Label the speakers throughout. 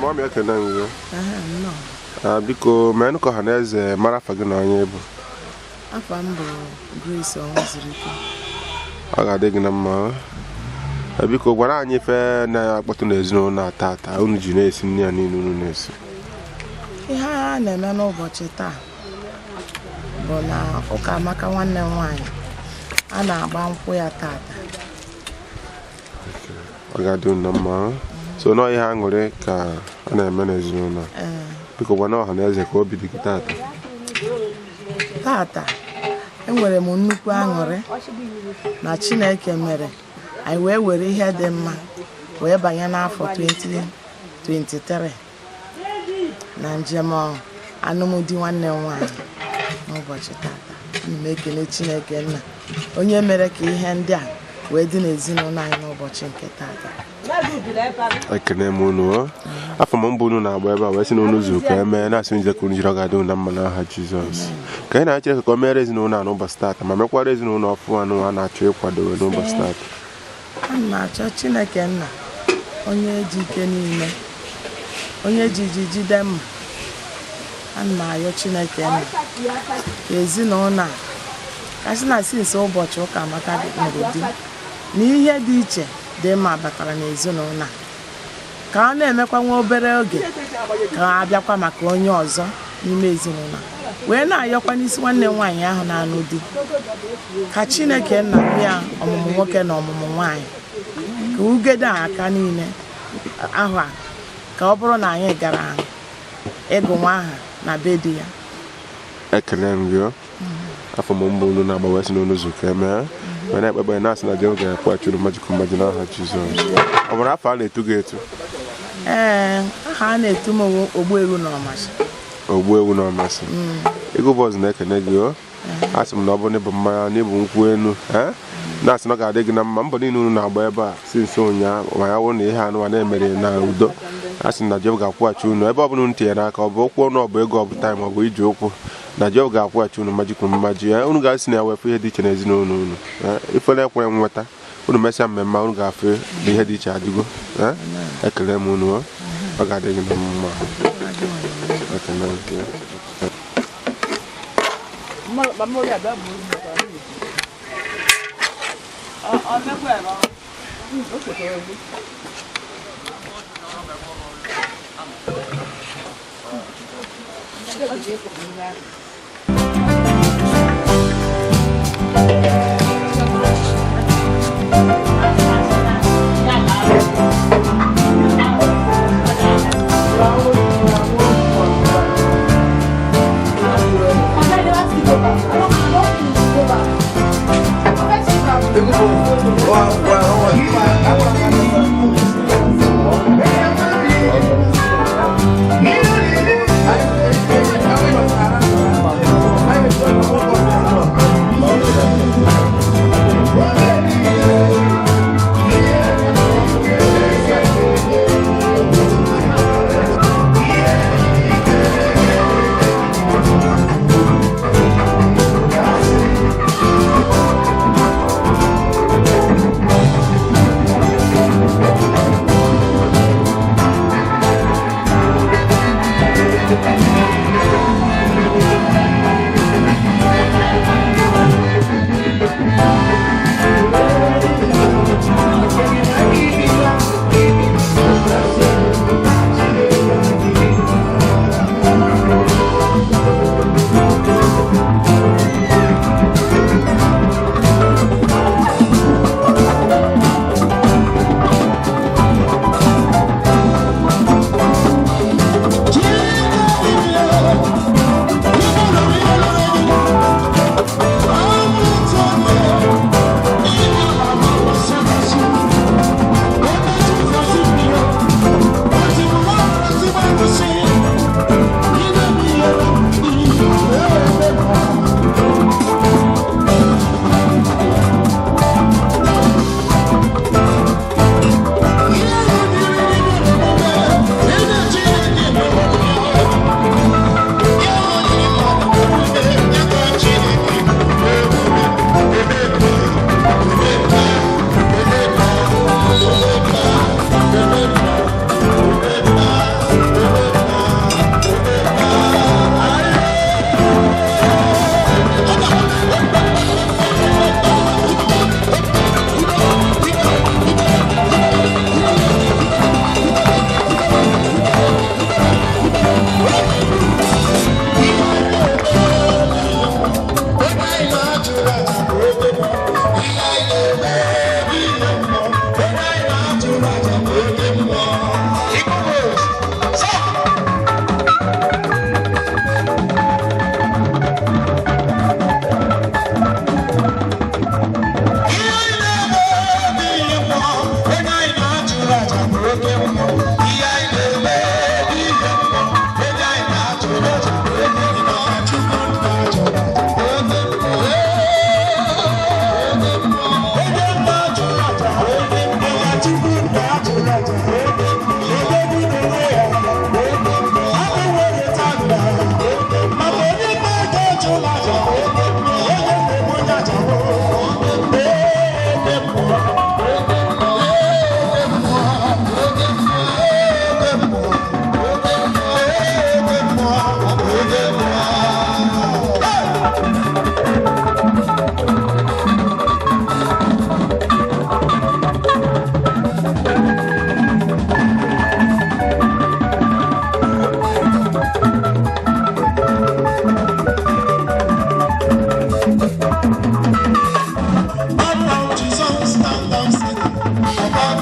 Speaker 1: Mami ekene nwe. Biko menụ ka Ọhaneze mara afa gị na onye bụ.
Speaker 2: Afa m bụ Grace Onwuzurike.
Speaker 1: Ọ ga-adị gị na mma. Biko gwara anyị ife na-akpọtụ n'ezinụlọ na tata unu ji na-esi nri ya niile unu na-esi.
Speaker 2: Ihe a na-eme n'ụbọchị taa bụ na Ụkamaka nwanne m nwaanyị a na-agba nkwụ ya tata.
Speaker 1: ọ ga-adị unu mma. So nọ ihe aṅụrị ka a na-eme n'ezinụlọ. Biko gwa ọha na eze ka obi dị gị tata.
Speaker 2: Tata enwere m nnukwu aṅụrị na Chineke mere anyị wee were ihe dị mma wee banye n'afọ 2023 na njem alụmdi nwanne m nwaanyị n'ụbọchị tata. Ana m ekele Chineke nna onye mere ka ihe ndị a wee dị n'ezinụlọ anyị n'ụbọchị nke tata.
Speaker 1: Ekene m unu afọ m mbụ unu na-agba ebe a wee sị na unu zuru ka emee na-asị nje ka unu jiri ọ ga-adị unu na mma n'aha Jizọs. Ka anyị na-achọ ka o mere ezinụlọ a n'ụbọchị tata ma mekwara ezinụlọ ọfụ anụ a na-achọ ịkwado n'ụbọchị tata.
Speaker 2: Ana m achọ Chineke nna onye ji ike niile onye jide mma. Ana m ayọ Chineke nna ka ezinụlọ a kasị na sinsi ụbọchị ụka Amaka nụrụ di na ihe dị iche dị mma batara n'ezinụlọ a ka ọ na-emekwa nwa obere oge ka a bịakwa maka onye ọzọ n'ime ezinụlọ wee na-ayọkwa n'isi nwanne nwaanyị ahụ na-anụ di ka Chineke nna ya ọmụmụ nwoke na ọmụmụ nwaanyị ka ugede aka niile ahụ a ka ọ bụrụ na anyị gara ịgụ nwa aha na be di ya.
Speaker 1: Ekele m gị afọ m mbụ unu na-agba wee sị na unu zuru ka emee wee na-ekpebe na-asị na Jehova ga-akwụghachi unu majikọ mmaji n'aha Jizọs. Ọ bụrụ afọ a na-etu gị etu?
Speaker 2: Aha a na-etu m Ogbuewu na Ọmasị.
Speaker 1: Ogbuewu na Ọmasị. Ego bọọzụ na-ekene gị a sị m na ọ bụ n'ịbụ mmanya n'ịbụ nkwụ enu na-asị na ọ ga-adị gị na mma mbọ niile unu na-agba ebe a si nso ụnyaahụ ma ya wụ na ihe anụwa na-emere na udo a sị na Jehova ga-akwụghachi unu ebe ọ bụla unu tinyere aka ọ bụ okwu ọnụ ọ bụ ego ọ bụ taịm ọ bụ iji ụkwụ na Jehova ga-akwụghachi unu majikwa mmaji unu ga-asị na ya wepụ ihe dị iche n'ezinụlọ unu ifele ekwere nweta unu mesịa mmemme unu ga-afe na ihe dị iche adịgo. Ekele m unu ọ ga-adị gị na mma.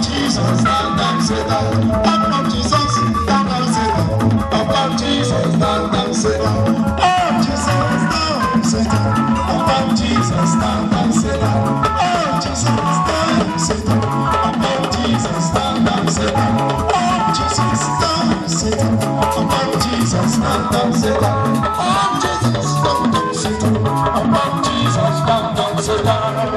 Speaker 3: Jesus, down, down, Satan. Up of Jesus, down, down, Satan. Up of Jesus, down, down, Satan. Oh, Jesus, down, Satan. Up of Jesus, down, down, Satan. Oh, Jesus, down, Satan. Up of Jesus, down, down, Satan. Oh, Jesus, down, Satan. Up of Jesus, down, down, Satan. Oh, Jesus, down, down, Satan. Up of Jesus, down, down, Satan.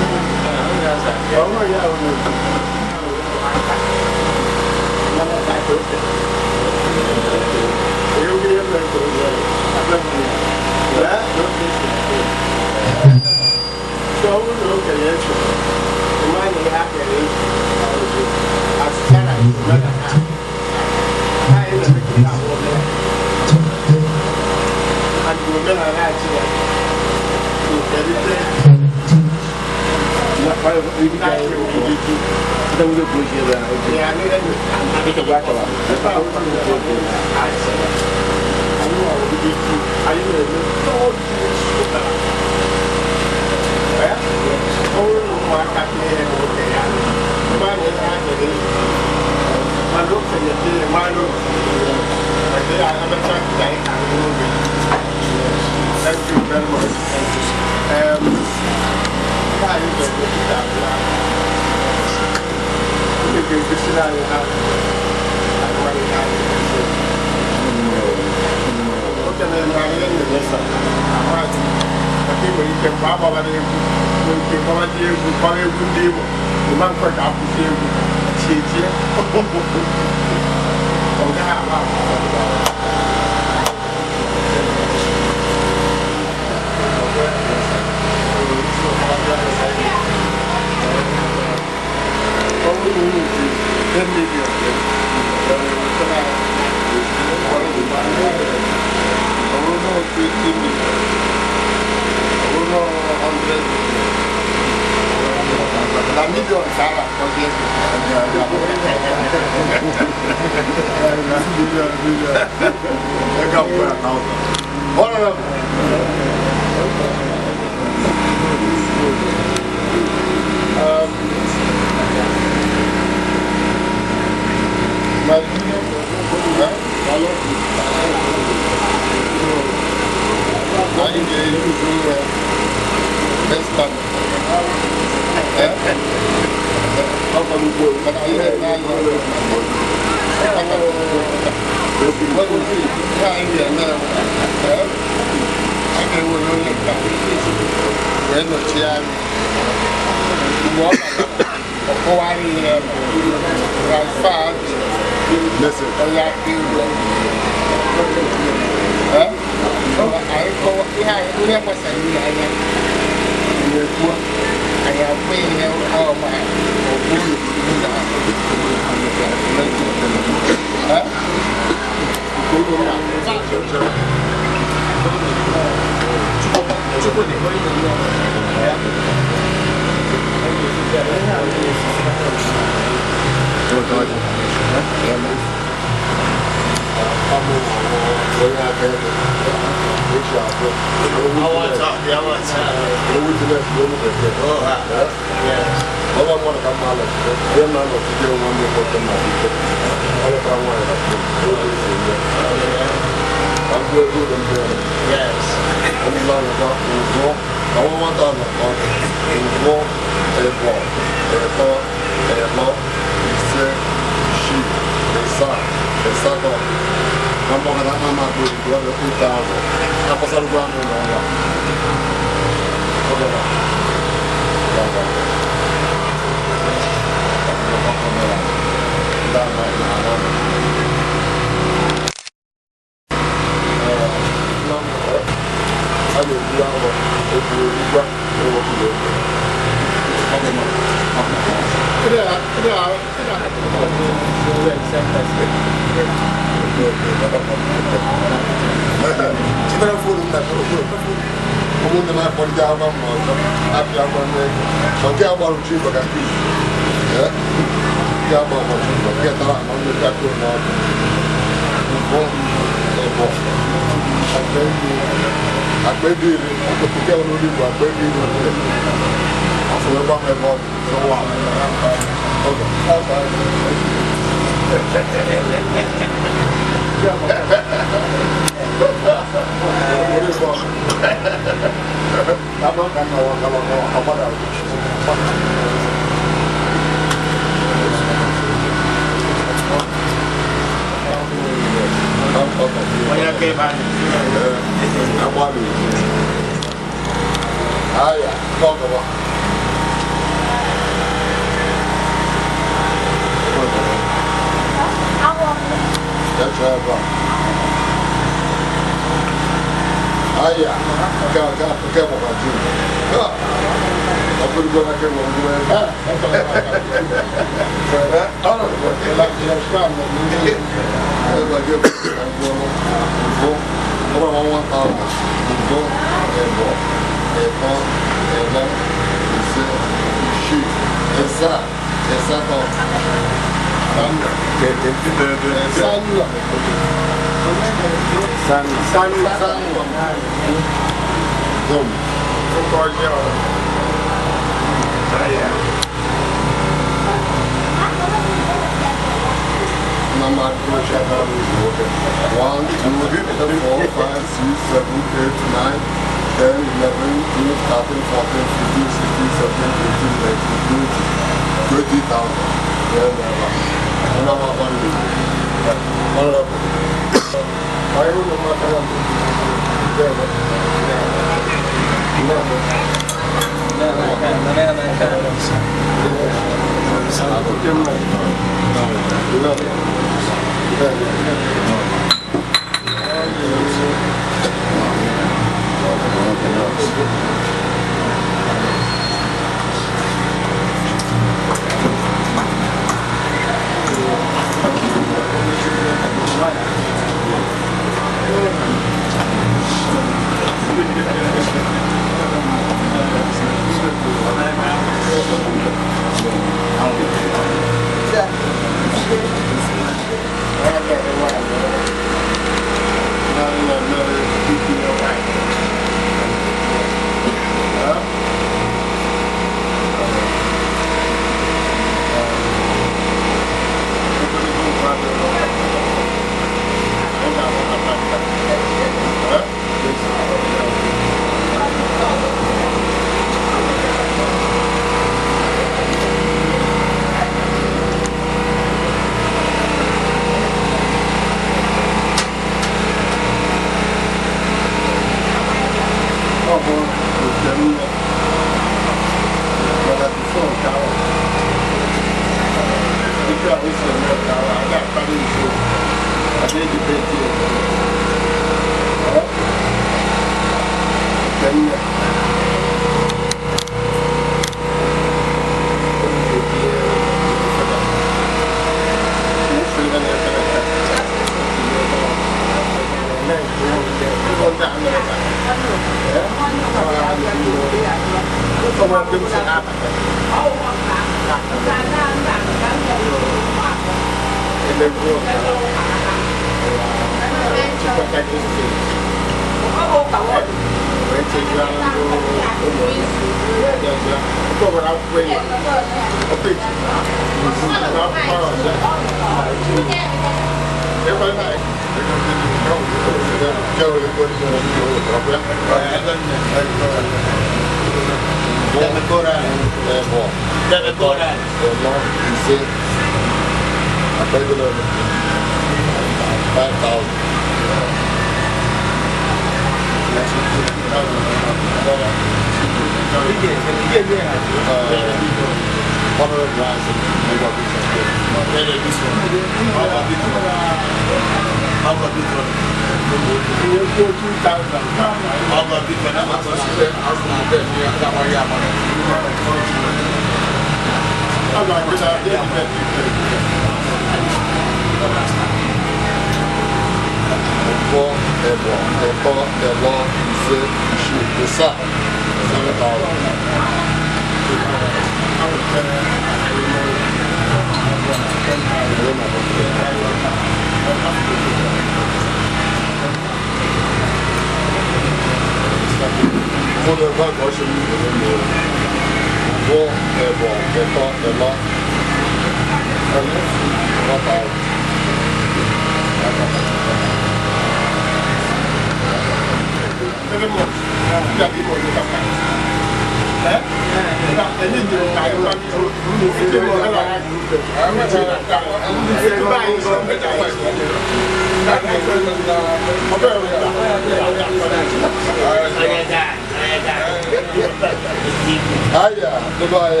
Speaker 3: Aya, goodbye.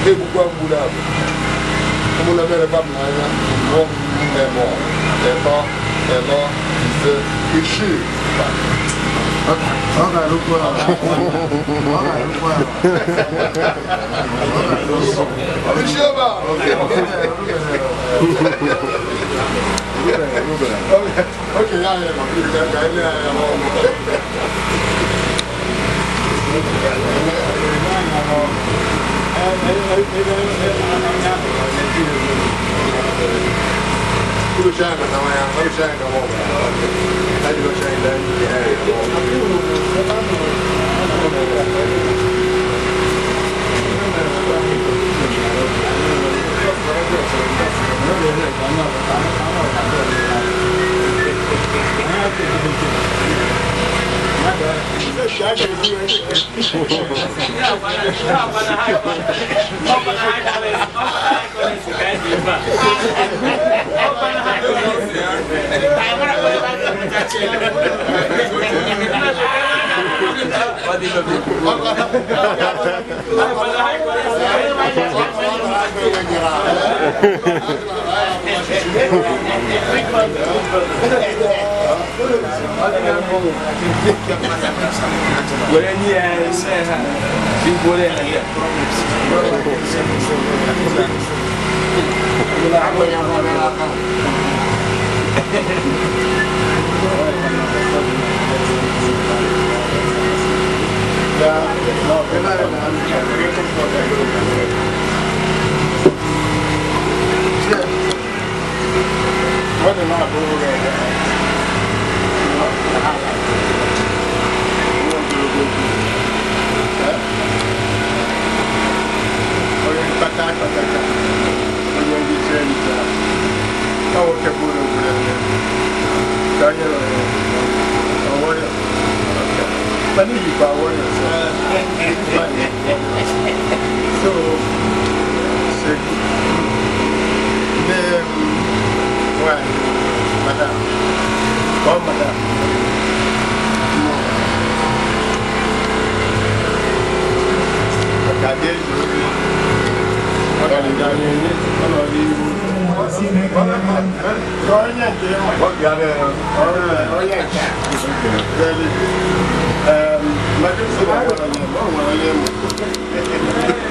Speaker 3: Hey, Bugula. I'm going to be a bum.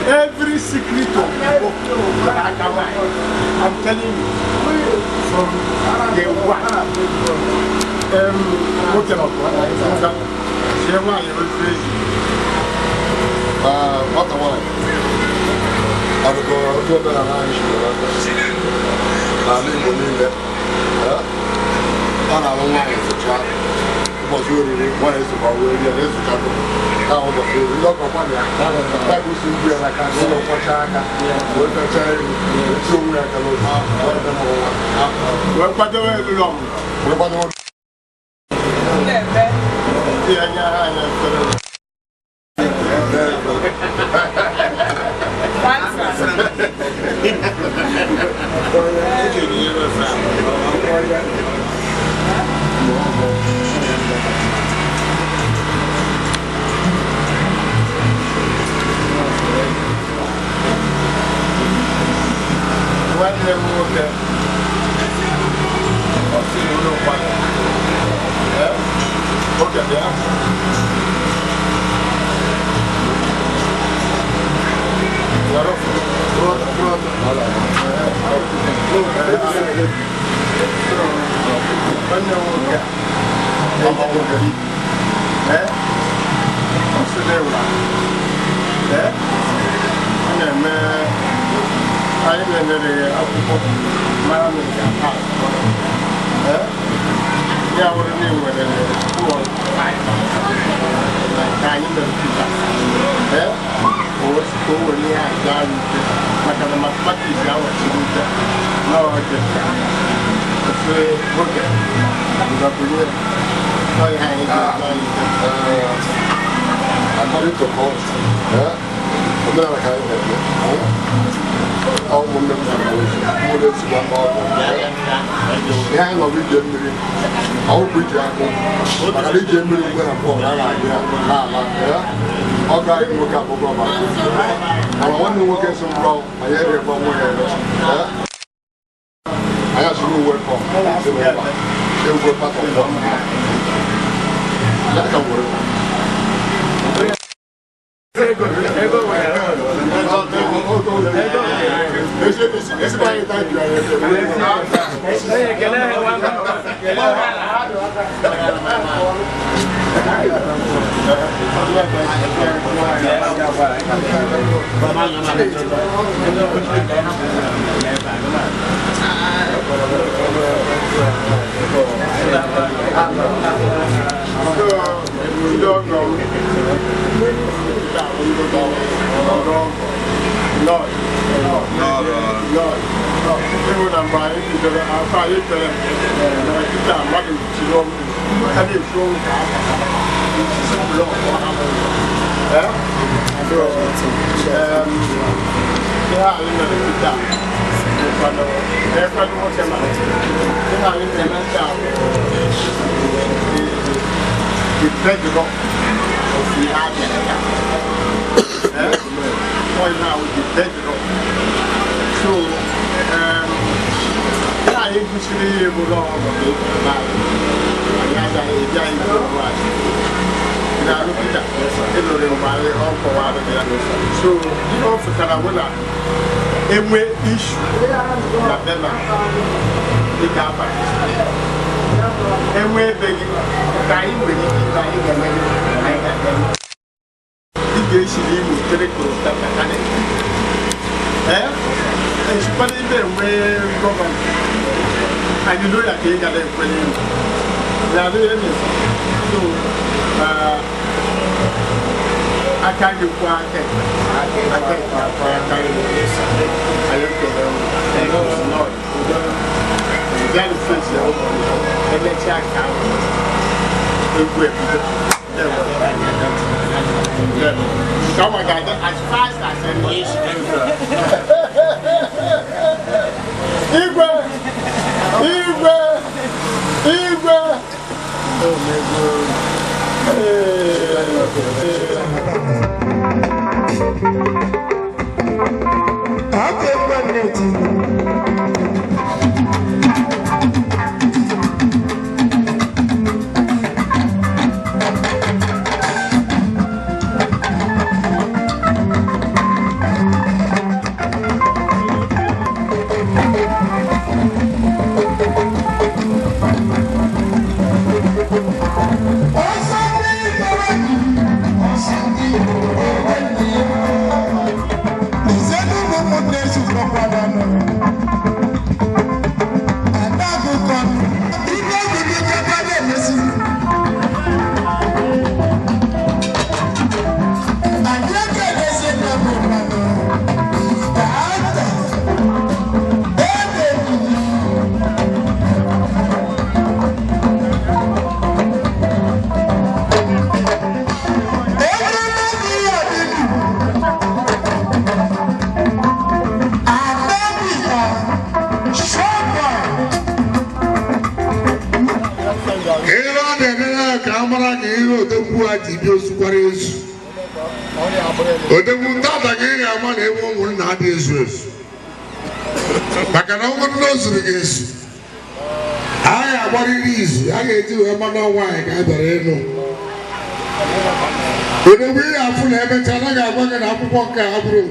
Speaker 3: Every secret of book, I'm telling you, from the one, what the one? I will go to the ranch. I live in it. And I don't like it to try. Was really one is about where it is. How the food look upon that. That was in here like I said, for China. With the cherry, the two records, what the more. What about the way long? What about the one? I'm ụmụnne m nwere ezigbo aka ọgụ ihe anyị nọbụ ije mmiri ọwụkwụ iji akụ maka na ije mmiri mgbe na bọọlụ a na-adị n'ala ọ gaghị nwoke akpụkọ maka mana nwanne nwoke so mrọ anyị erekwa nwa ya anyị asụrụ uwe kọ egwu pata ụgbọ ya ka nwere esse vai estar aqui. So, you know, for Canada, every issue that they have, every big time when you I can't do quite I oh my God, as fast as I Igwe! Oh my God. Happy birthday to you.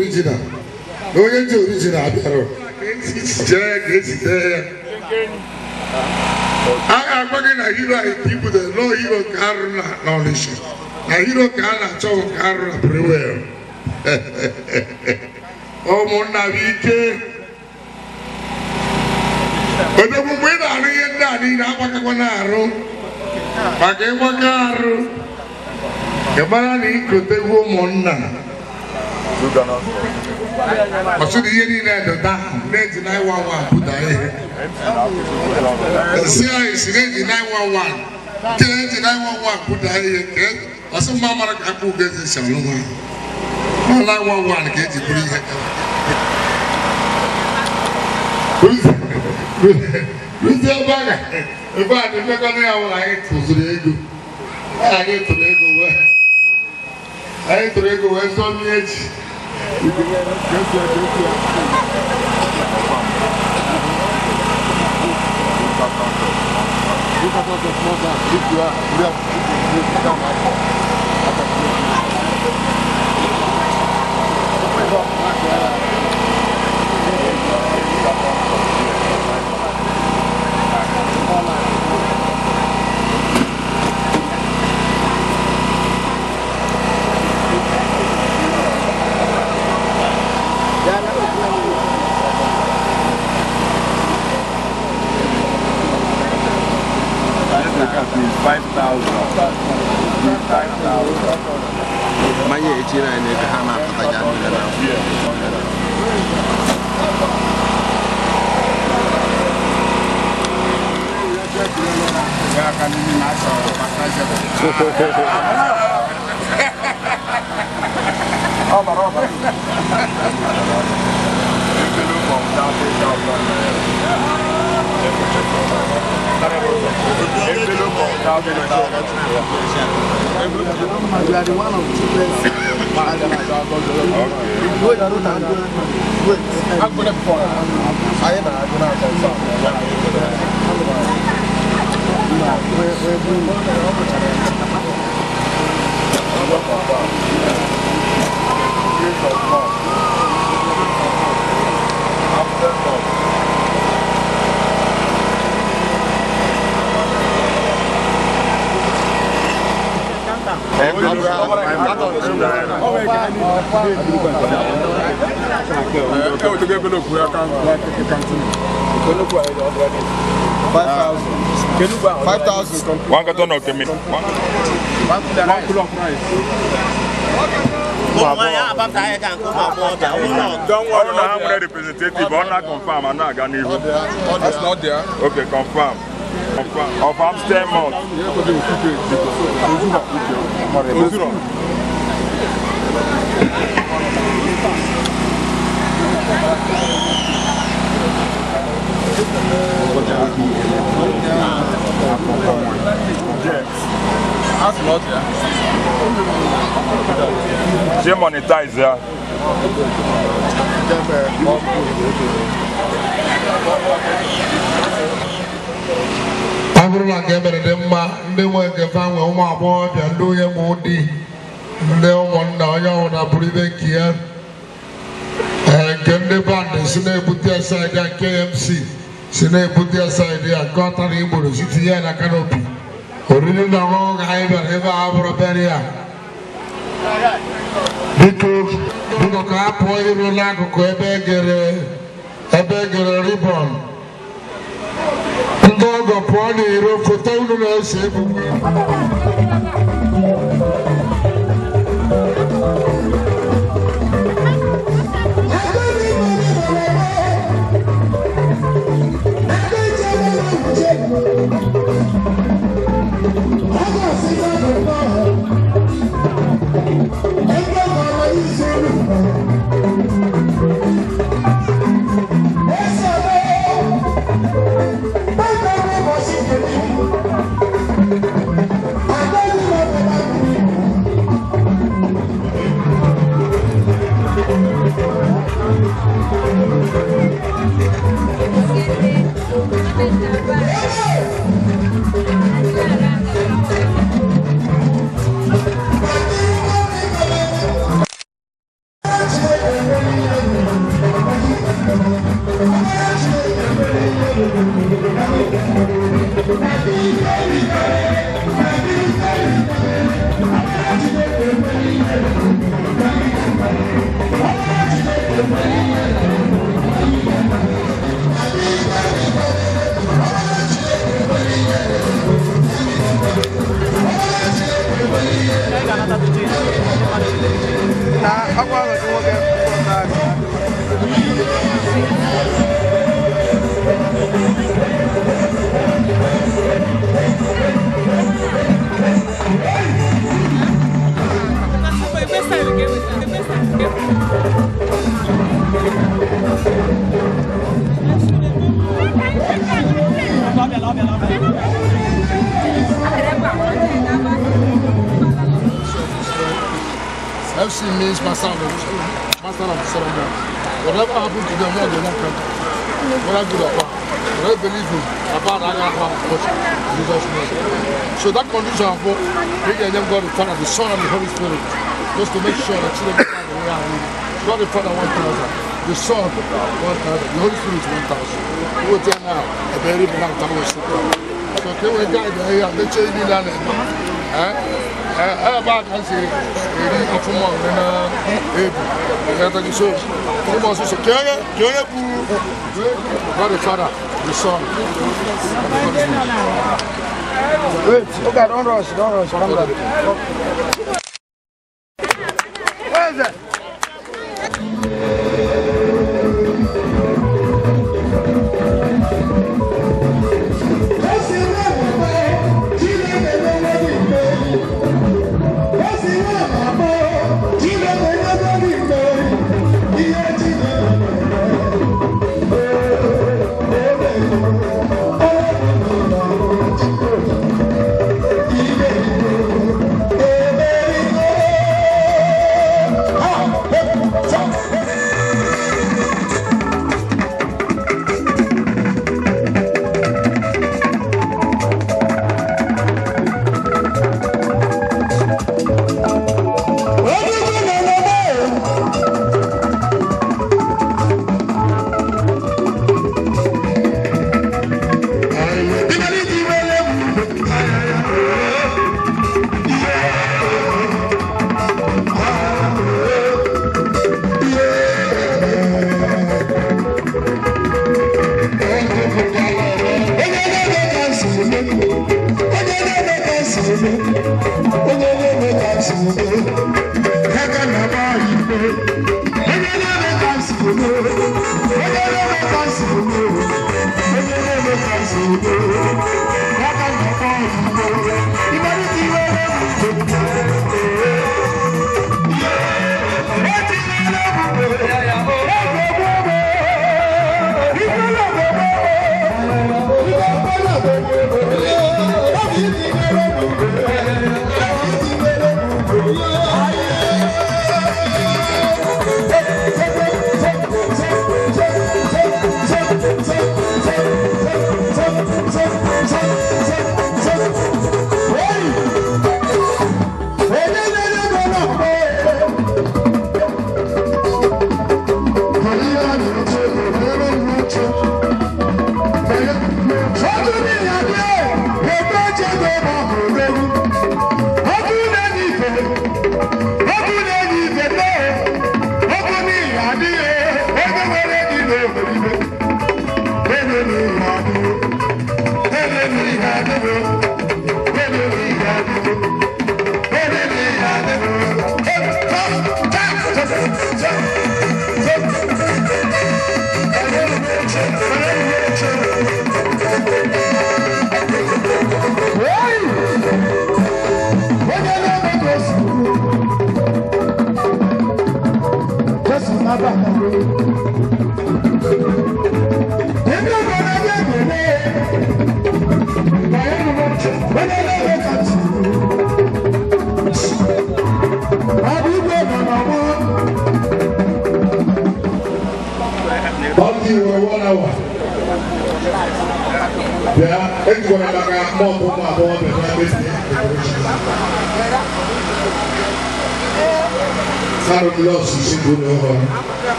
Speaker 3: Original. No, you're original. I'm working a hero people that know hero car knowledge. A hero car everywhere. Oh, Monavike. But the woman are in that in Apacanaro. Pakawakaru. Kamarani could take woman. What's the year in the down? 911 put ahead. The CIA is 911. 911 put ahead. What's a mama Apu gets a salon? 911 get it. Who's your bagger? If I didn't make any hour, I ate to the ego. I ate to the ego. I ate to the ego. Where's on the edge?
Speaker 4: One carton of chemical. One kilo of rice. Don't worry, how many representatives? I'm not confirm. I'm not going to. That's not there. Okay, confirm. Confirm. Of Amsterdam Mount.
Speaker 5: That's not there.
Speaker 4: She monetize there.
Speaker 3: Agora lá que mere demma ndewe ke fanwe ụmụ agbọghọbịa ndị onye ma ụdị ndị ụmụnna onye ọbụla pụrụ ibe kia nke ndị bandị si na-ebute saịdị a KMC si na-ebute saịdị a nke ọtara Igboro si tinye ya na kanopi oriri na ọṅụṅụ ga anyị bịara ebe a bụrụ bere ya biko ka a pụọ iru n'akụkụ ebe egere ribọn ndị ọgọ pụọ n'iro foto unu na-ese ebubo
Speaker 5: FC means master of the ceremony. Whatever happened to them, they won't come. Whether good or bad, they believe me. About I have Jesus' name. So that condition for making them God the Father, the Son, and the Holy Spirit, just to make sure that children are the way I live. God the Father 1,000, the Son 1,000, the Holy Spirit 1,000. Who are now a very big So can we guide the area? Let's say you learn it. About I say, a form of so you must say, God the Father, the Son.
Speaker 6: Wait, okay, don't rush, calm down. Where is it?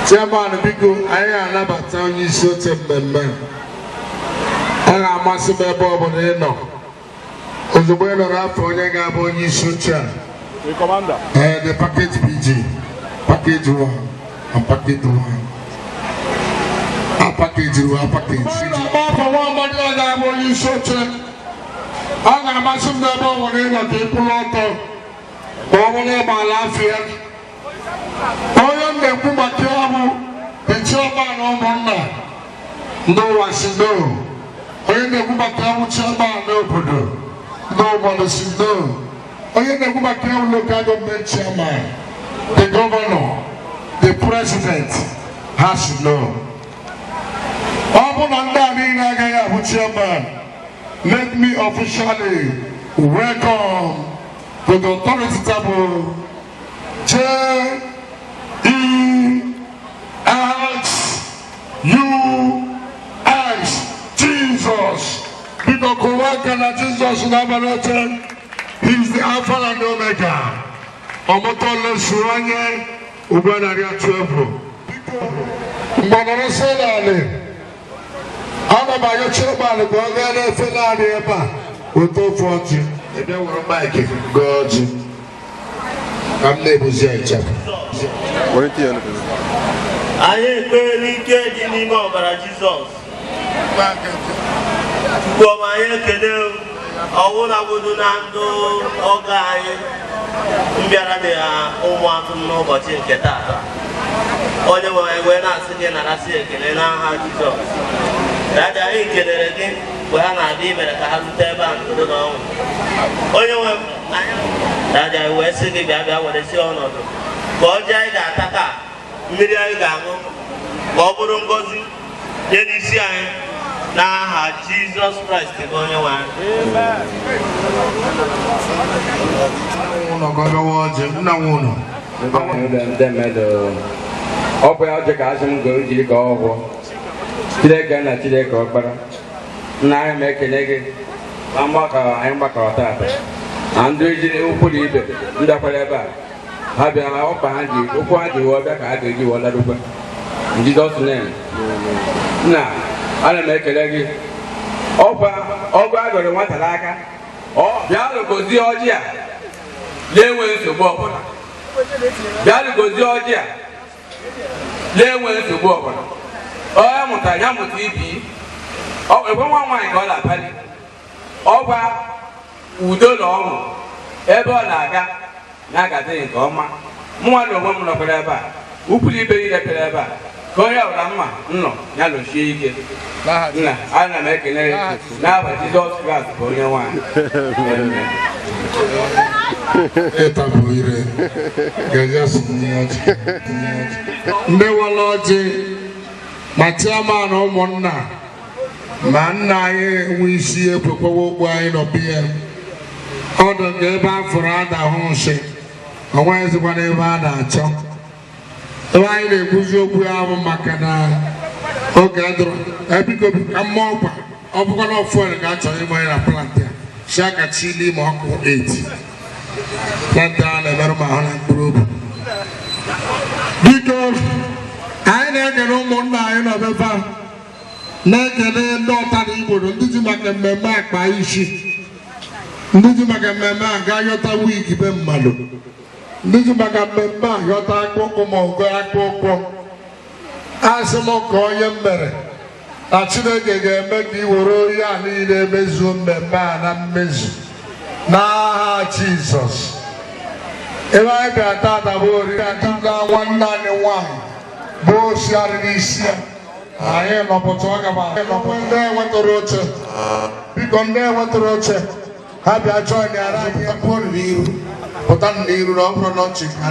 Speaker 5: Chairman Biko, I am about town you so temperament. And I must be able to know. ozugbo nọrọ afọ onye ga-abụ onye isi oche a. The package PG, package 1 and package 1. Package 1, package. Afọ nwa agbọghọ onye ga-abụ onye isi oche. Ọ ga-amasị m n'ebe ọ nwere ịnọdụ ịkwụrụ ọtọ ka ọ bụrụ ịgba ala afịa. Onye na-ekwu maka ya bụ chairman ụmụnna ndị ụwa si no. Onye na-ekwu maka ya bụ chairman n'obodo ndị obodo si no. Onye na-ekwu maka ya bụ local government chairman, the governor, the president has no. Ọ bụ na ndị a niile agaghị abụ chairman. Let me officially welcome to the authority table J-E-S-U-S Jesus. Because Kowaka Jesus Nabalete, he's the Alpha and Omega. Omotolo Suranye, Ubanaria 12. Mbanara Selale. Ana ba yo chairman go ga fela de ba o to 40 e be woro bike God am na ebuzi acha
Speaker 1: Wọ́n ti yẹn.
Speaker 7: Ayé pé ní kéèdì ní mọ̀ ọ̀bàrà Jesus. Gbogbo ọmọ ayé kéde ọwọ́ làbúdú náà ń do ọgá ayé. Mbịara dị ha ụmụ atụm n'ụbọchị nke taata. Onye nwe ewe na-asị gị narasị ekele n'aha Jizọs. Raja anyị kelere gị mgbe ha na-abịa imere ka ha rute ebe a n'udo na ọnwụ. Onye nwe Raja anyị wee sị gị bịa weresi ọnọdụ ka ọjị anyị ga-ata ka mmiri anyị ga-aṅụ ka ọ bụrụ ngọzi nye n'isi anyị n'aha Jizọs Kraịst bụ onye nwe anyị.
Speaker 8: Ọ bụ ya ka asị m goro jiri ka ọ hụọ Chineke na Chineke ọkpara nna anyị ma ekele gị na anyị gbakọrọ taata na ndị ejiri ụkwụ na ibe ndị akwara ebe a ha bịara ọkpa ha ji ụkwụ ha ji wụọ bịa ka ha ga-eji wụọ larụkwa Jizọs name nna ana m ekele gị ọgụ a gọrọ nwata n'aka bịa lụgozie ọjị a na-enwe nsogbu ọbụla bịa lụgozie ọjị a na-enwe nsogbu ọbụla onye mụtara ya mụta ibi ekwe nwa nwaanyị ka ọ na-akpali ọgwa udo na ọṅụ ebe ọ na-aga na-agazi nke ọma mụnwa na onwe m nọkwara ebe a ụkwụrụ ibe niile pere ebe a ka onye ọbụla mma nnọ ya lụchie ike nna ana m ekele n'aha Jizọs Kraịst bụ onye nwaanyị
Speaker 5: ndị wala ọjị ma chairman ụmụnna ma nna anyị enwe isi ekwekwawa okwu anyị nọbịa ọdụ ga ebe afọrọ adahụ nsị onwe ezigbo ebe a na-achọ ebe anyị na-ekwuzi okwu ya bụ maka na oge dụrụ ebiko ka mma ọkwa ọ bụkwa na ọfụel ka a chọrọ ịmanye na plant ya si aka chili ma ọkụ 8 plant a na-emerụ ma ahụ na mkpụrụ obi biko anyị na-ekele ụmụnna anyị n'ọbịa na-ekele ndị ọtara Igbodo ndị ji maka mmemme akpa isi ndị ji maka mmemme a ga yọta wig be mmadụ ndị ji maka mmemme a yọta akpụkpọ ma ọgụ akpụkpọ asị m ka onye mere na Chineke ga-eme ka ị were oyi a niile emezuo mmemme a na mmezu n'aha Jizọs. Ebe anyị bịa tata bụ oriri atụga nwanne anyị nwanyị bụ osiarị n'isi ya anyị nọpụta ọ gaba ndị enwetara oche biko ndị enwetara oche ha bịa join ya ara anyị pụrụ n'iru pụta n'iru na ọ bụrụ na ọchị ka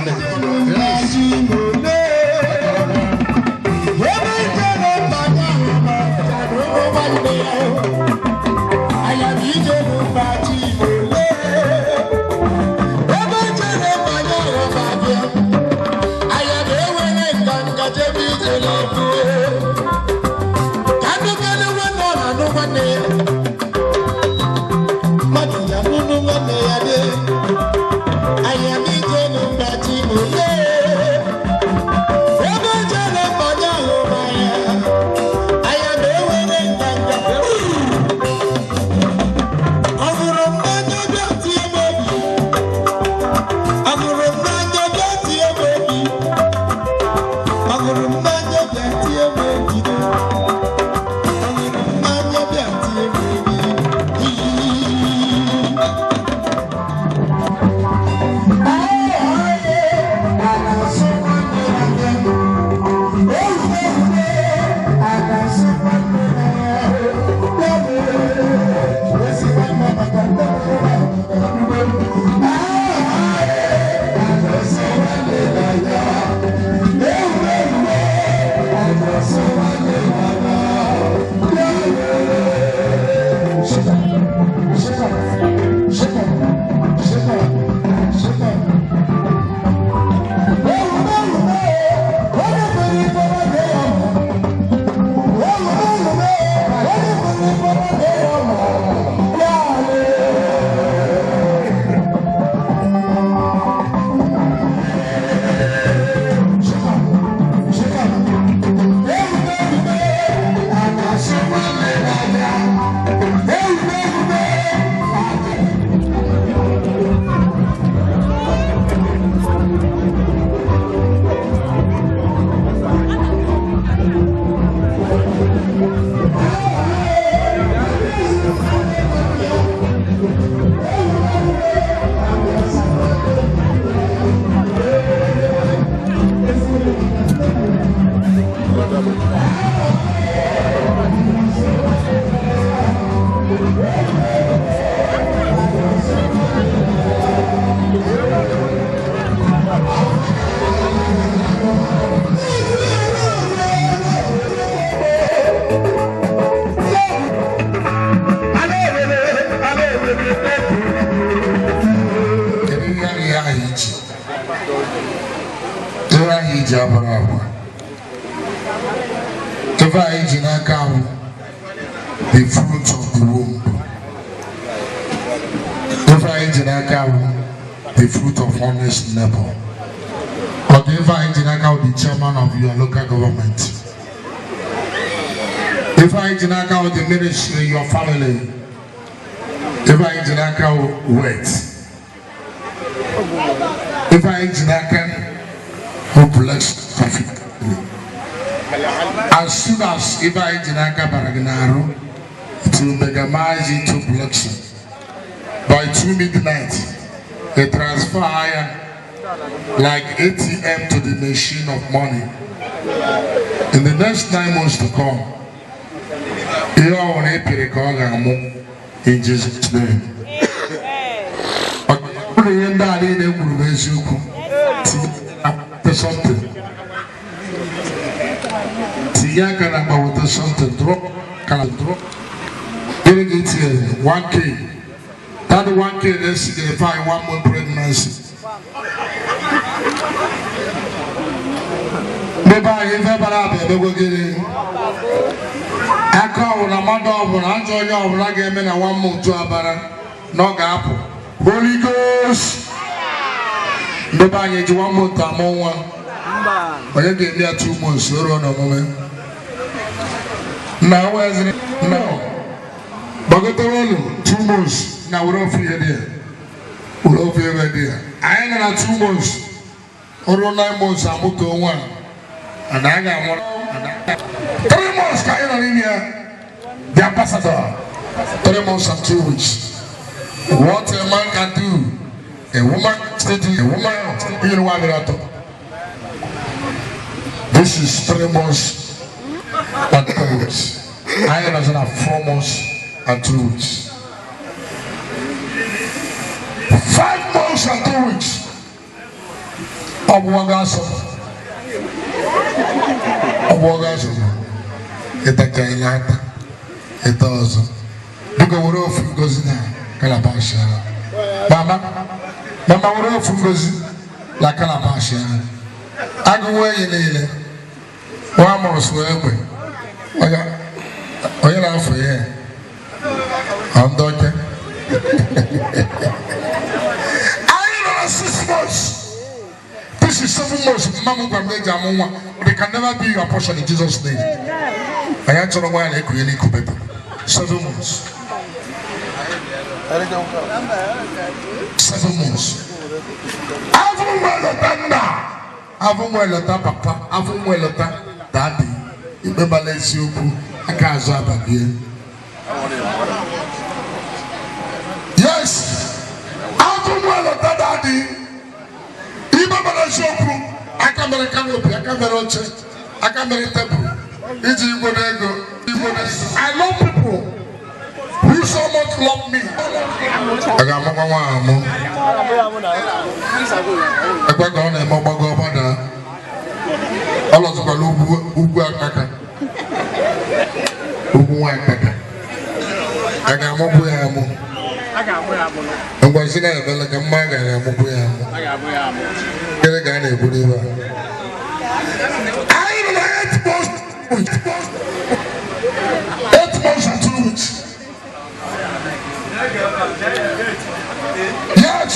Speaker 5: ahiji. Ebe ahiji abara abụọ. Ebe ahiji n'aka ahụ the fruit of the womb. Ebe ahiji n'aka ahụ the fruit of honest labor. Or the ebe ahiji n'aka ahụ the chairman of your local government. If I did not go the ministry, your family, if I did not go wait, if I did not go, who bless traffic. As soon as if I did not go Baraganaro, it will begamize into blessing. By 2 midnight, they transfer iron like ATM to the machine of money. In the next 9 months to come, you are on a in Jesus' name. Something. Drop. 1K. That 1K, let's see, they find 1 more pregnancy. Maybe if ever they will get in. I call na mother of an enjoy of like a man and 1 month to Abara, no gap. Holy Ghost. Maybe 1 month, I'm on 1. But you gave me 2 months, so on a moment. Now, where's it? No. But 2 months, now we're off here there. We're off here there. I ain't got 2 months. Or 9 months, I'm up to 1. And I got 1. 3 months, the ambassador. 3 months and 2 weeks. What a man can do, a woman can do, a woman, you know what I mean? This is 3 months and 2 weeks. I have 4 months and 2 weeks. 5 months and 2 weeks. Of one gas. Ita kailata, ita ozo. Duka urofu ngozi na kalabasha. Mama urofu ngozi la kalabasha. Aguwe yelele. Wa moroswe ekwe. Oya na afo ye. Andoke. I know 6 months. This is 7 months. They can never be your portion in Jesus' name. I answer the one I create 7 months. 7 months. Papa. Daddy. Yes. Daddy. I can't very canopy, I can't very church, I can't very temple. I love people who so much love me. I got Mama. I got on a Mama. I lost a Uguaka. I got Mobuamo. I'm going to say like a maga and Mobuamo. Get a guy named Bolivar. I 8 months and 2 weeks. Yes.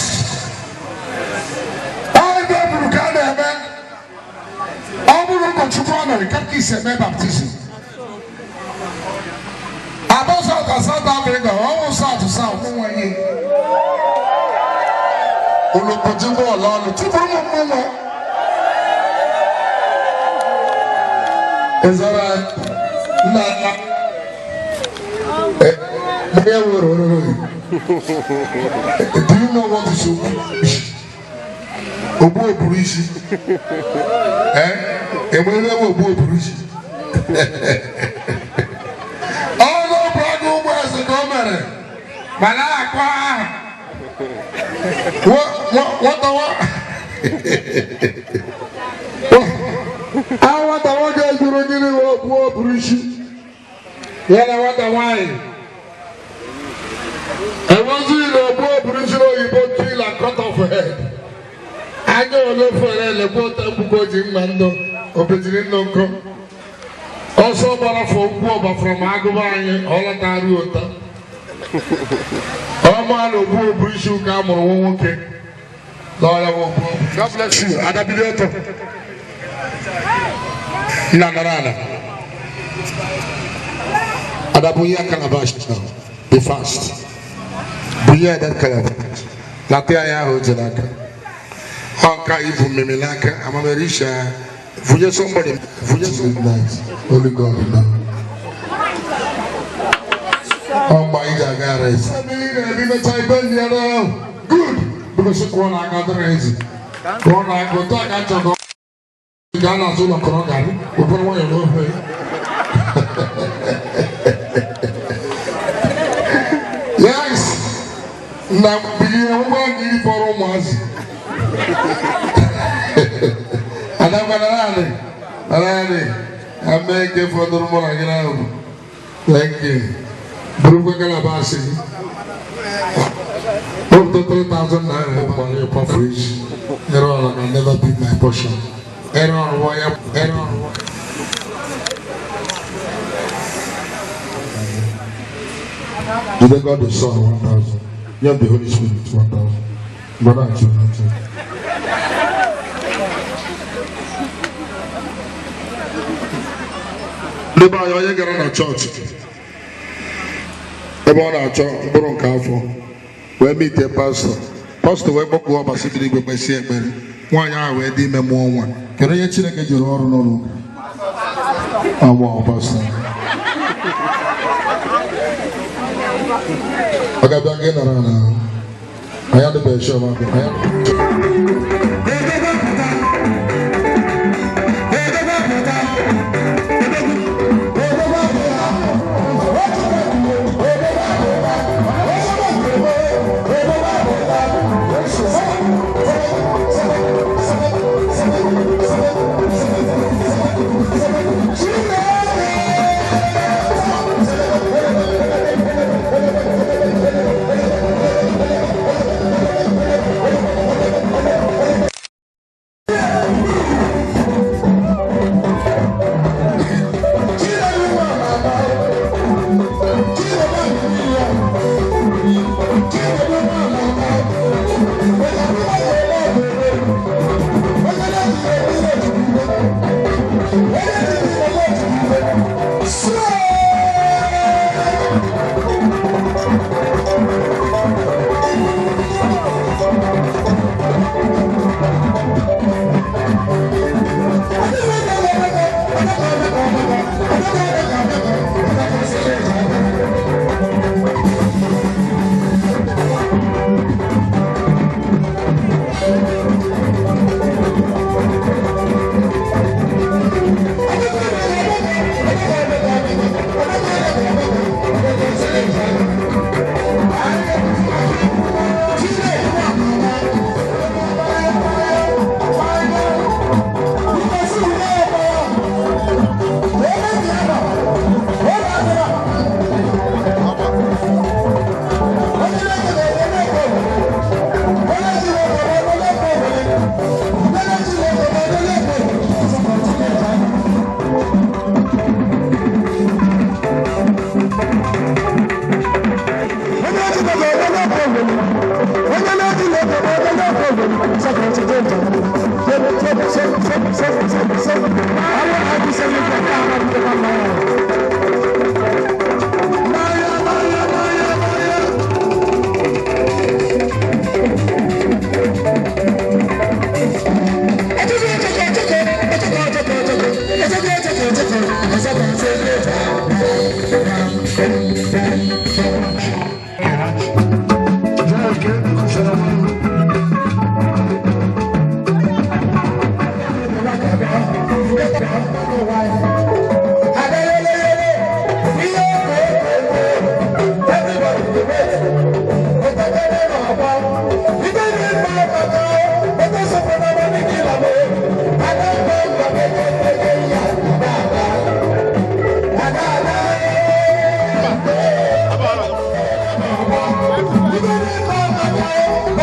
Speaker 5: I never got a man. I will go to America. Kiss a baptism. I was out of South Africa, almost out to South. Olùkọ́júbọ̀ ọlọ́run tí fún mọ́ mọ́ lọ. Ìzọ́ra ńlá mo yẹ wo rò rò rò. Do you know what is Obu Oburushi? Èmo ilé wo Obu Oburushi? Ọlọ́ Pragu ugbo ẹ̀sìn gọ́ọ̀mẹ̀rẹ̀. Bàlá àkọ́ ahụ. What the what? I want the one guy to run in the war, Bruce. Yeah, I want the wine. I want you to go, Bruce, you bought kill and cut off her head. anya ole fere lekwa ụta mkpuko ji mma ndụ obejiri nnụ nkụ ọsọ gbara fọ ukwu ọbafọrọ ma agụba anyị ọlatari ụta ọma na ogbu oburu isi ụka amụrụ nwa nwoke n'ọya ogbu. God bless you. Adabili ọtọ nna nara ala adabunye calabash now. Be fast. Bunye that calabash. Latia ya ho jelaka. Honka ibu memelaka amamerisha. Bunye somebody. Bunye midnight. Holy God now. Oh my God, guys. Good. Because you want to go crazy. Go na go talk at your Ghana so na korogari. Open one your way. Yes. Na bilion one need for almost. Alane. I make it for the more again. Thank you. Bruga Galabasi. Up to 3,000 naira money per fridge. Error can never be my portion. Error. You then got the Son 1,000. You have the Holy Spirit 1,000. Brother and children too. The boy you get on a church. Ebe ọ na-achọ mkpụrụ nke afọ wee meet a pastor wee kpọkpụ ọba sibiri igwe kpesi ekpere nwaanyị ahụ wee dị ime mụọ nwa kedu ihe Chineke jiri ọrụ n'ụlọ pastor ọ ga-abịa gị nara na anyị adịbeghị sure maka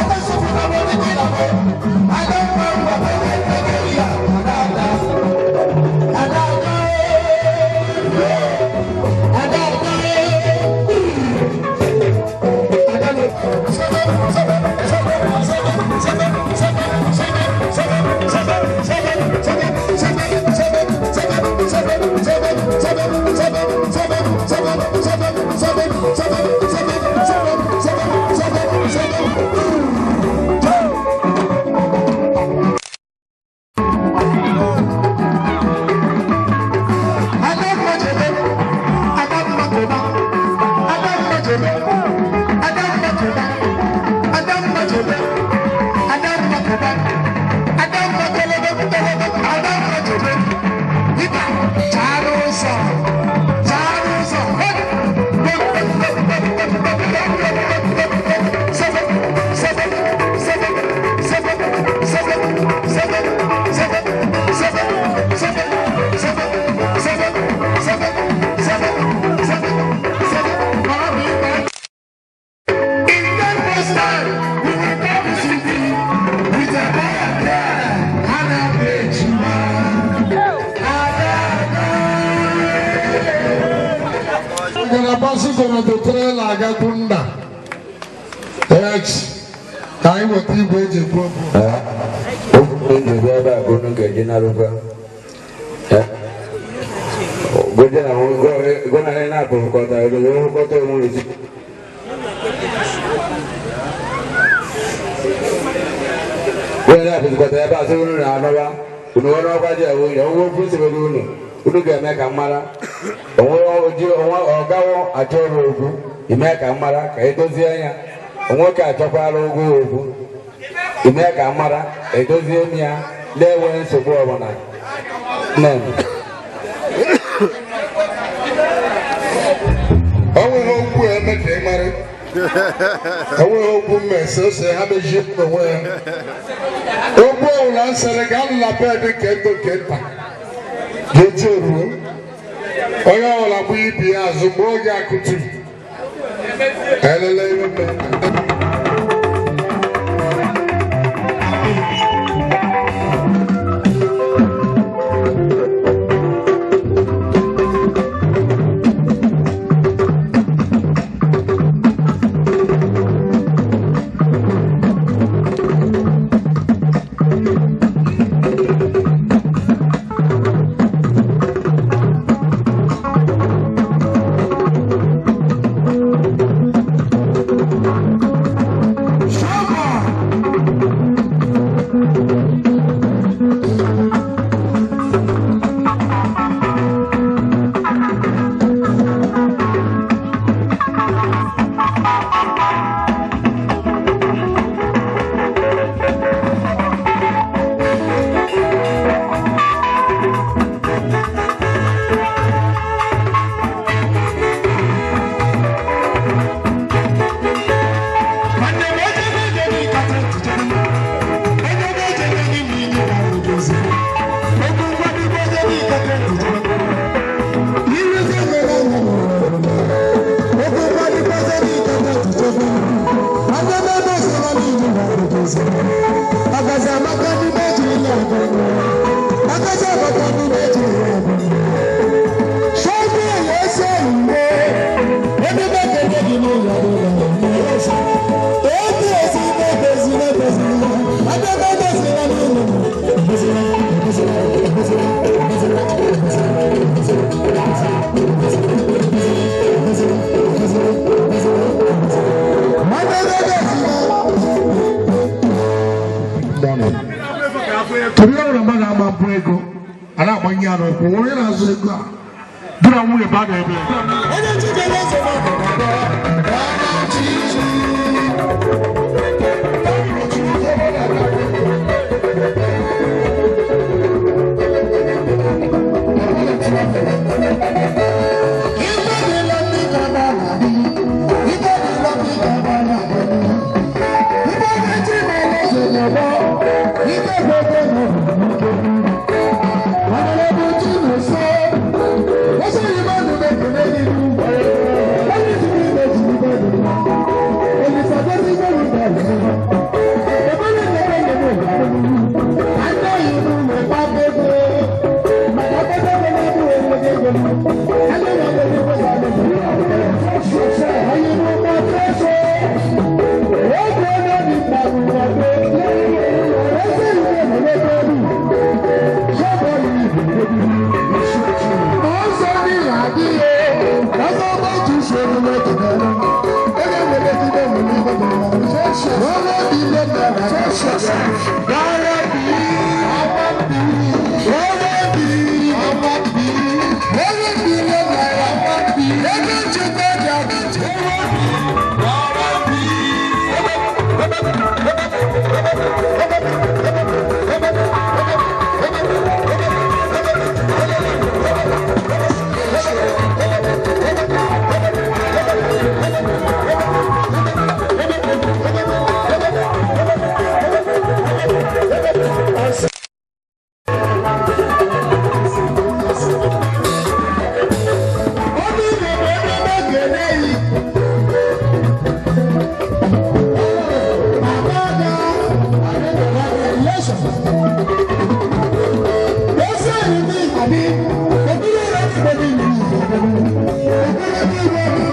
Speaker 3: What
Speaker 5: bọọsụ gọrọ dotere na-aga Gunda. Ka anyị weta igwe eji ekwu okwu.
Speaker 8: Ebe a bụ n'oge na-arụkwa. Gode na gona na akụkọta ego nkọta onwe ezi. Gona na akụkọta ebe asị unu na-anọba unu ọrụ ọkwa ji ewu ya onwe okwu sibere unu ga-eme ka mmara onwe ọgawo achọ ọrụ okwu ime ka mmara ka edozie ya onwe ka achọkwala ụgwọ okwu ime ka mmara edozie m ya na-enweghị nsogbu ọbụla.
Speaker 5: Onweghị okwu eme ka ị mara. Onweghị okwu mmesi ose ha mejie onwe ya. Okwu ọbụla nsịrị ga nla bedị nke ndụ nke nta ga-eji eruo. Onye ọbụla bụ ibi ya azụ mgbe oge akụtu elele ihe mmemme.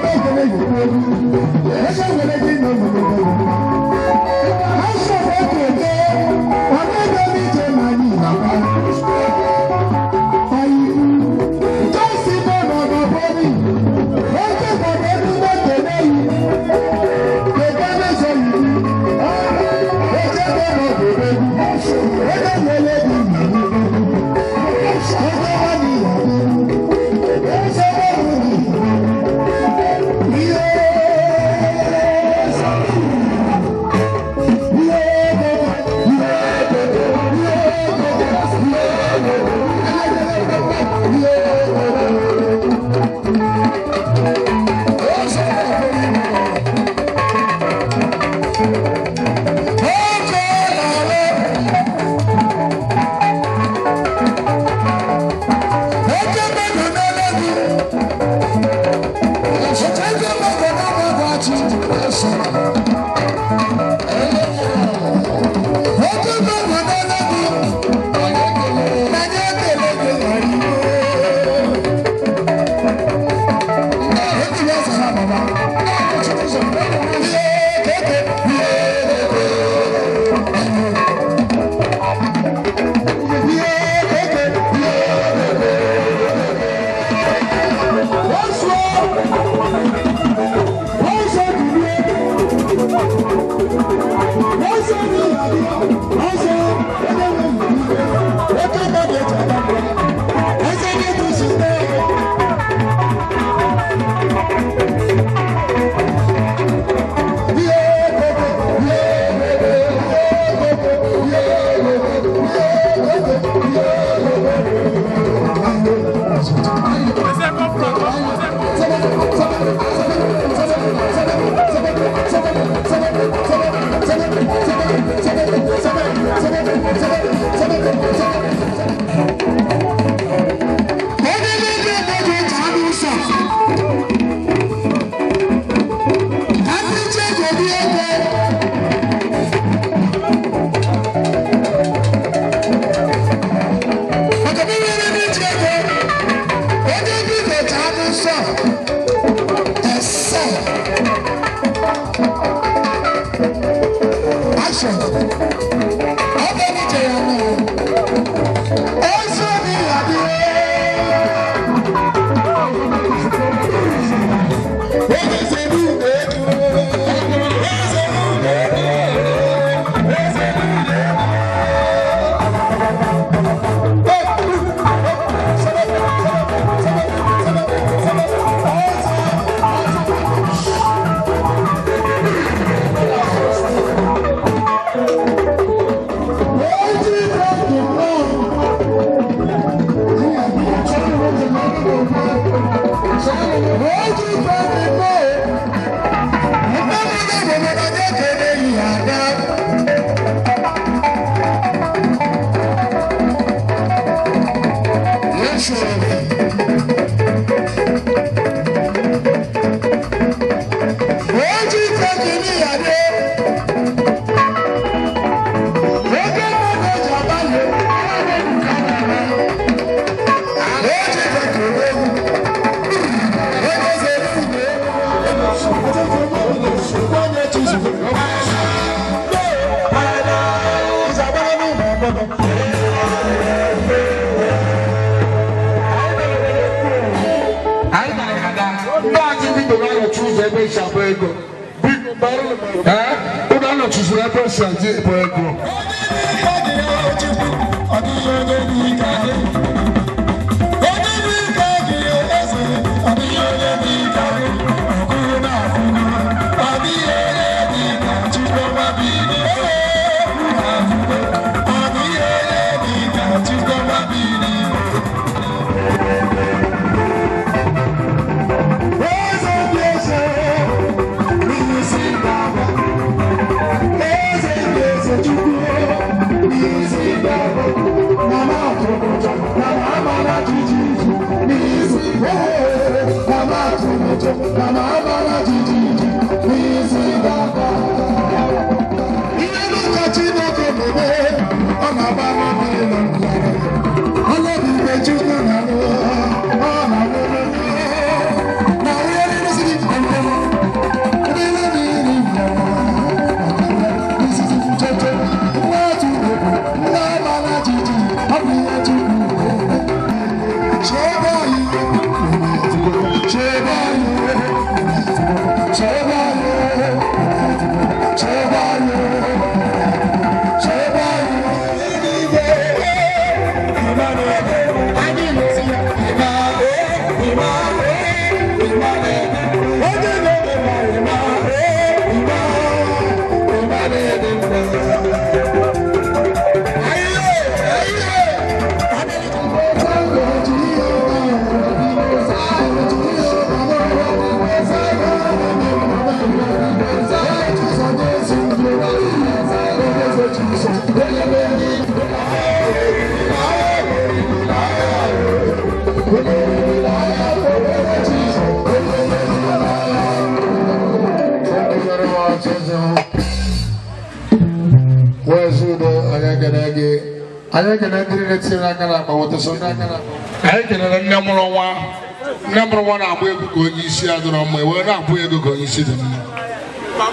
Speaker 3: Thank you.
Speaker 5: I can enter it in a canapa, what the son I can number one. I will go you see other on my word. I will go you see them.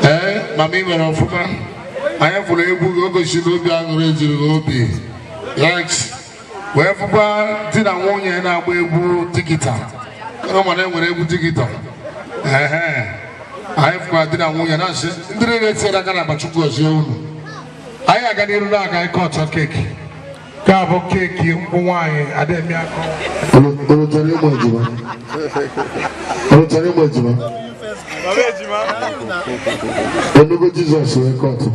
Speaker 5: Eh, Mammy, when I'm from I am for able to she will be ready to be. Thanks. Wherever did I want you and I will take it out. No one ever able to get up. I have got dinner when you're not saying I got about 2 years. I got a lot. I caught a cake. Carbo cake, wine. I didn't mean Jesus will caught him.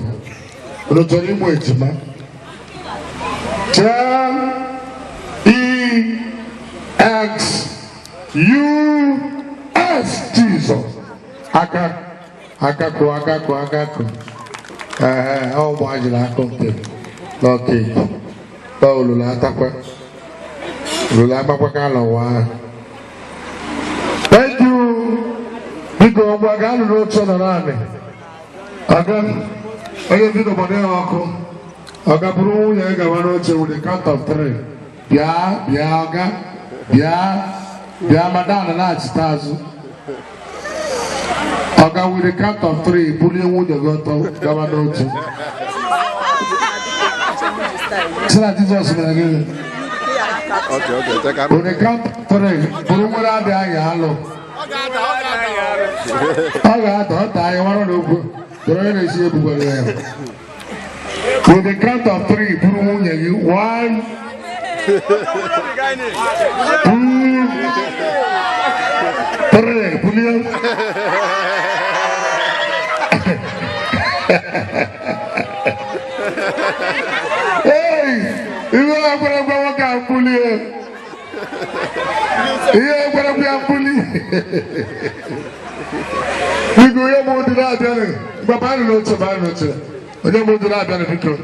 Speaker 5: T-E-X-U-S Jesus. Akako. Oh, why did I come to? Okay. Oh, Lula Tapa. Lula Papakala. Thank you. Because we're going to road on the army. Again, I get the money uncle. Agabru, Yagavano with the count of 3. Bia, Madame, and I stars. Aga with the count of 3, Bullion would have got to Gavano. So that is also again. Okay, take up. On the count of 3, Burumura Dialo. I want to go. With the count of 3, Burumunya, you 1, 2, 3, Bullion. Hey, you know I'm going to go work out fully. Yeah, I'm going to be out fully. You go here more than that, but I don't know to buy it. I don't know that benefit.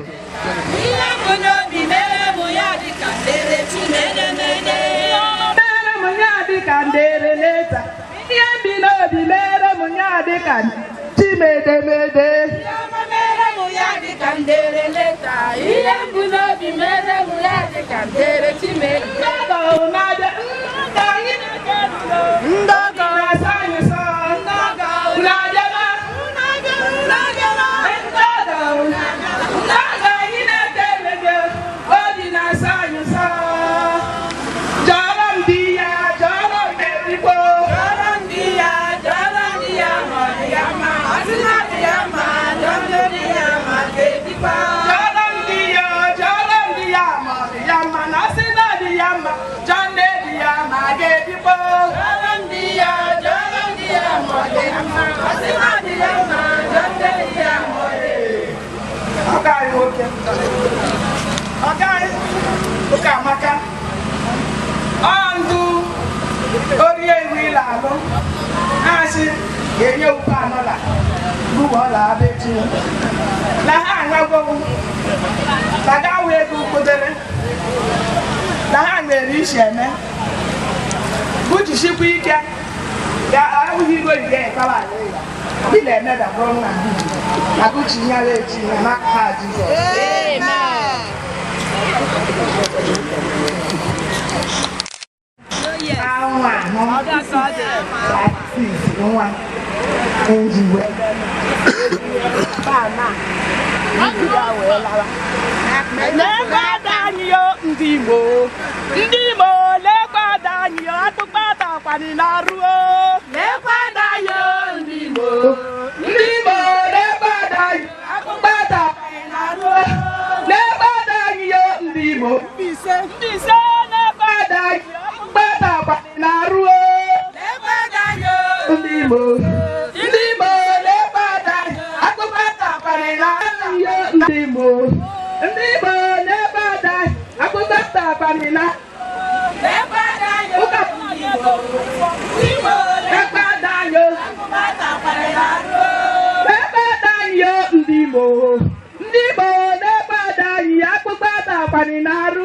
Speaker 9: takwani n'arụ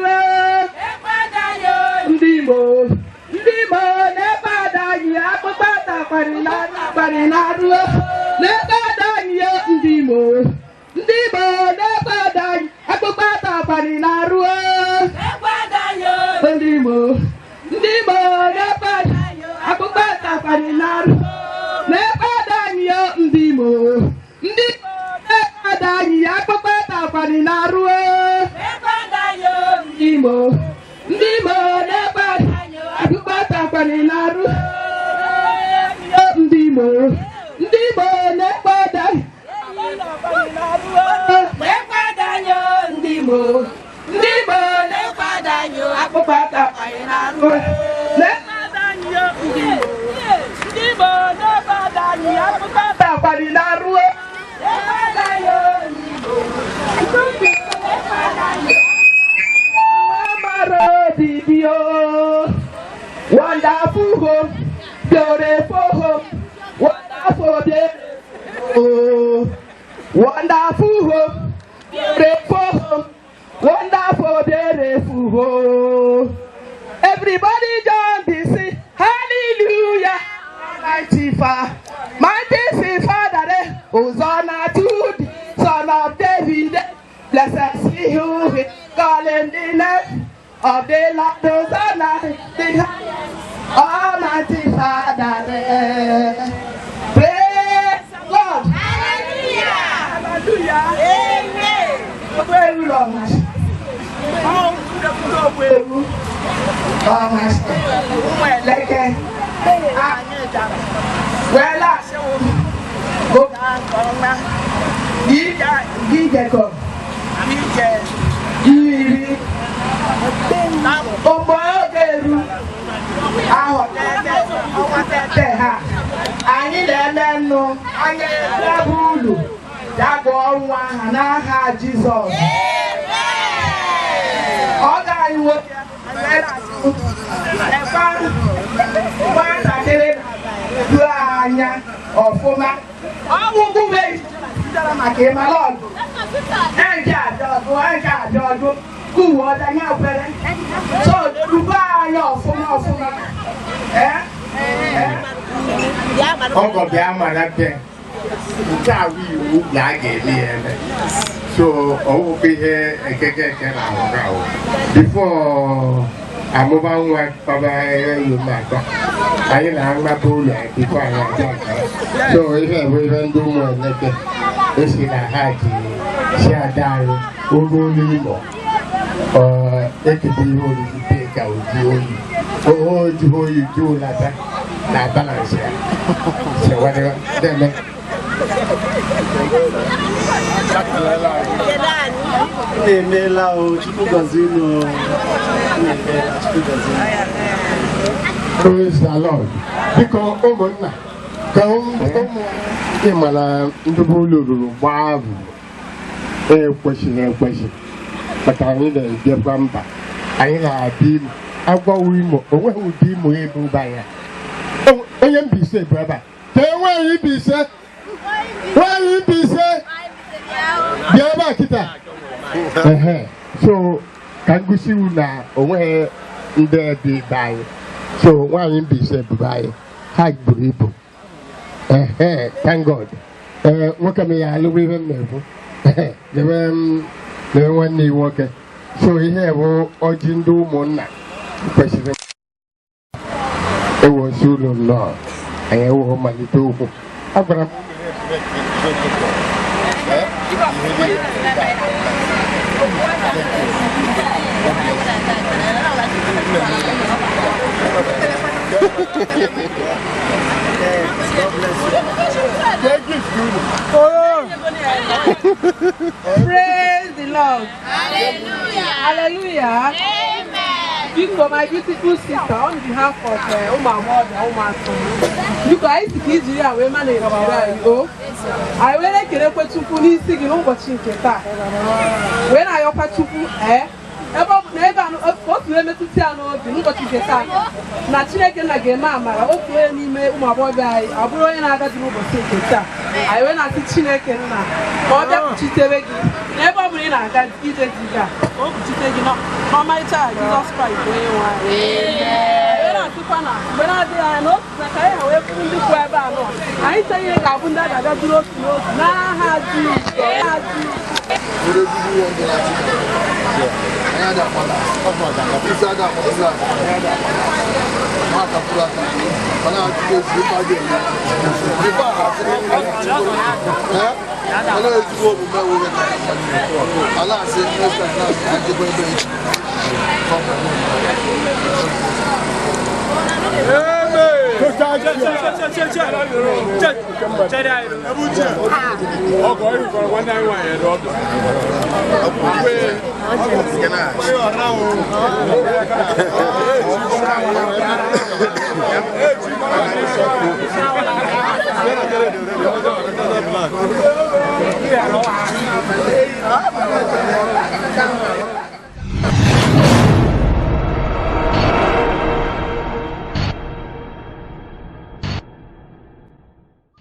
Speaker 9: ndị Igbo n'ebe ada anyị akpụkpọ takwani n'arụ n'ebe ada anyị ndị Igbo n'ebe ada anyị akpụkpọ takwani n'arụ ndị Igbo n'ebe ada anyị akpụkpọ takwani n'arụ n'ebe ada anyị ndị Igbo n'ebe ada anyị akpụkpọ takwani n'arụ Igbo n'ebe akpụkpọ takwani n'arụ ndị Igbo n'ebe ada ndị Igbo n'ebe ada akpụkpọ takwani n'arụ takwani n'arụ wonderful home, beautiful home, wonderful day. Oh, wonderful home, beautiful home, wonderful beautiful home. Everybody join this sing, hallelujah, mighty Father, Hosanna to the Son of David. Blessed be you, calling the name of the Lord, Hosanna, the Almighty Father. Praise God. Hallelujah. Hallelujah. Amen. Very long. Anyị na-eme nnụ anyị na-ebe ulu ya bụ ọnwa ha n'aha Jizọs. Ọ ga-anyị nwoke nwatakịrị duo anya ọfụma ọgwụgwụ mejidara maka ịmara ọgụ nke àjọ ọdụ uwe ọdanye kwere so dugo anya ọfụma
Speaker 10: ọgọ bịa mara bịa nke a bụ iwu na a ga-eme ya eme so ọwụkwa ihe ekeke na-ahụga ahụ bifo amụba nwa kpaba yomata anyị na-agbapụ ụlọ bifo anyị abịa nka so ihe bụ ihe ndị ụmụ eleke esi na ha ji si ada anyị ogo olu ịlọ ekete ihe oriri bee ka oji oyi oji oyi ji ụlata na balance ya sewere deme
Speaker 11: na-emeela o Chukwu gọzie unu
Speaker 10: praise the Lord biko ụmụnna ka ụmụ ịmara ndị bụ ụlọ ruru gbaa bụ ekwesịghị ekwesị maka anyị na-ejekwa mba anyị na-abịa Imo agwawo Imo onweghị ụdị Imo ebe ụba ya onye Mbaise bụ ebe a ka enweghị Mbaise bịa ebe a kịta so ka ngosi wu na onweghị ndị dị be anyị so nwaanyị Mbaise bụ anyị ha buru ibu thank God nwoke m ya alụrụ ihe m na-ekwu lewe nwanne ya nwoke so ihe bụ ọjị ndị ụmụnna kwesịrị ewosi ụlọ nnọọ anyị ewu malite okwu agwara m
Speaker 9: Praise the Lord.
Speaker 12: Hallelujah.
Speaker 9: Hallelujah.
Speaker 12: Amen.
Speaker 9: For my beautiful sister, on behalf of Uma Mother, Uma Son, you guys, kids, you are women in America. I will like to put two police signal watching Keta. When I offer to never, what si wee metụta ya n'obi n'ụbọchị nke taa na Chineke nna ga-eme amara otu onye n'ime ụmụ agbọghọbịa anyị ọ bụrụ onye na-agadi n'ụbọchị nke taa anyị wee na-asị Chineke nna ka ọ bịa kpuchitere gị n'ebe ọ bụla ị na-aga ije ziga ka o kpuchite gị n'ọmarịcha Jizọs Kraịst onye nwe anyị wee na-asịkwa na mgbe na-adịghị anya na otu na ka anyị ha wee kwụ ndị kwụ ebe a nọ anyị chọrọ ihe ga-abụ ndị a ga-abịa duru otu n'otu n'aha
Speaker 3: Amen.